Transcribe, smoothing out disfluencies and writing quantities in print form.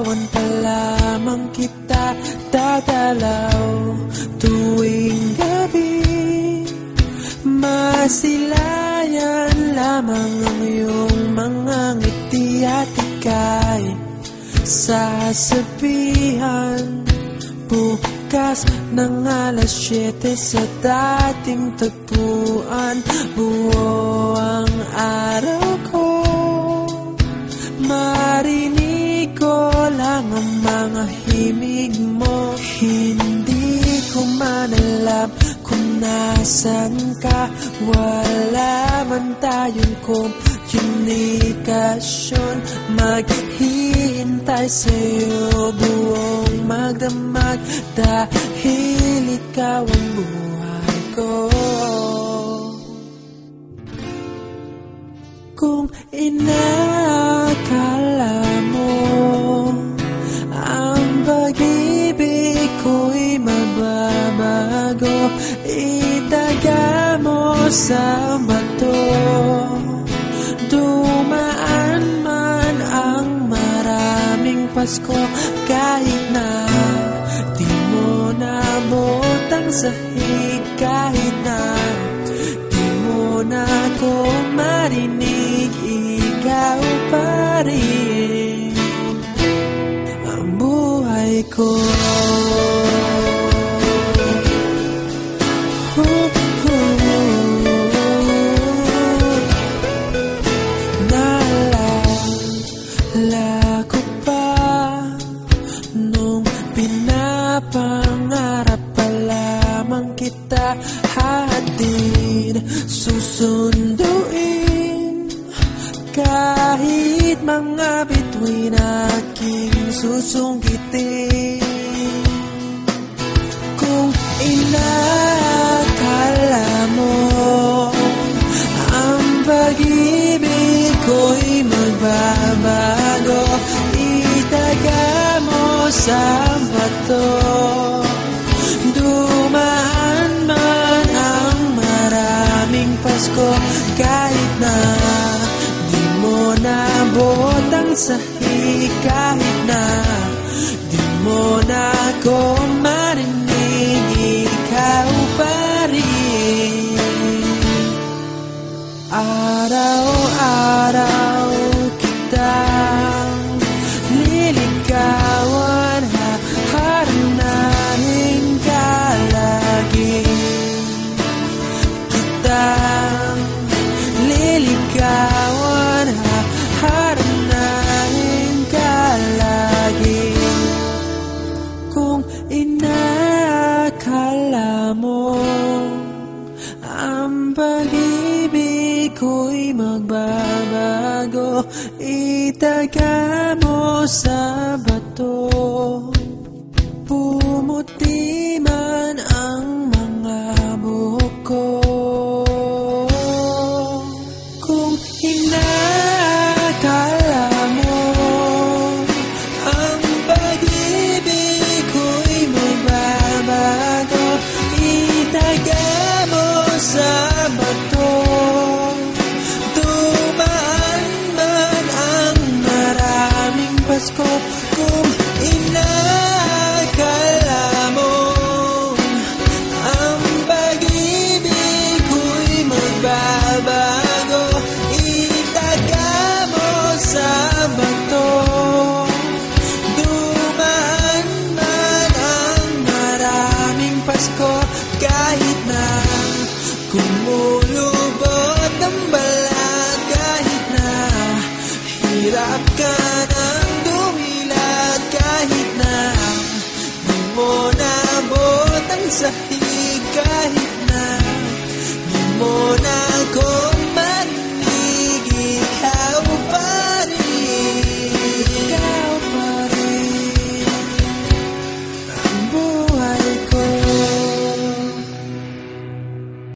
Nililigawan pa lamang kita dadalaw tuwing gabi. Masilayan lamang ang iyong mga ngiti at ika'y sasabihan bukas ng alas 7 sa dating tagpuan. Buo ang araw ko, marinig ko lang ang mga himig mo. Hindi ko man alam kung nasan ka, wala man tayong komunikasyon. Maghihintay sa'yo buong magdamag dahil ikaw ang buhay ko. Kung inakala mo ang pag-ibig ko'y magbabago, itaga mo sa bato. Dumaan man ang maraming Pasko, kahit na di mo naabot ang sahig, kahit na di mo na ako marinig, ikaw pa rin ang buhay ko. Naalala ko pa nung pinapangarap pa lamang kita, hatid susunduin kahit mga bituin aking susungkitin. Kung inakala mo ang pag-ibig ko'y magbabago, itaga mo sa bato. Dumaan man ang maraming Pasko, kahit na di mo naabot ang sahig, kahit na di mo na ako marinig, ikaw pa rin. Araw-araw kitang liligawan, haharanahin ka lagi. Kitang liligawan, haharanahin ka lagi. Kung inakala mo ang pag-ibig ko'y magbabago, itaga mo sa bato. Pumuti man ang mga buhok ko. Kung inakala mo ang pag-ibig ko'y magbabago, itaga mo sa bato. Dumaan man ang maraming Pasko,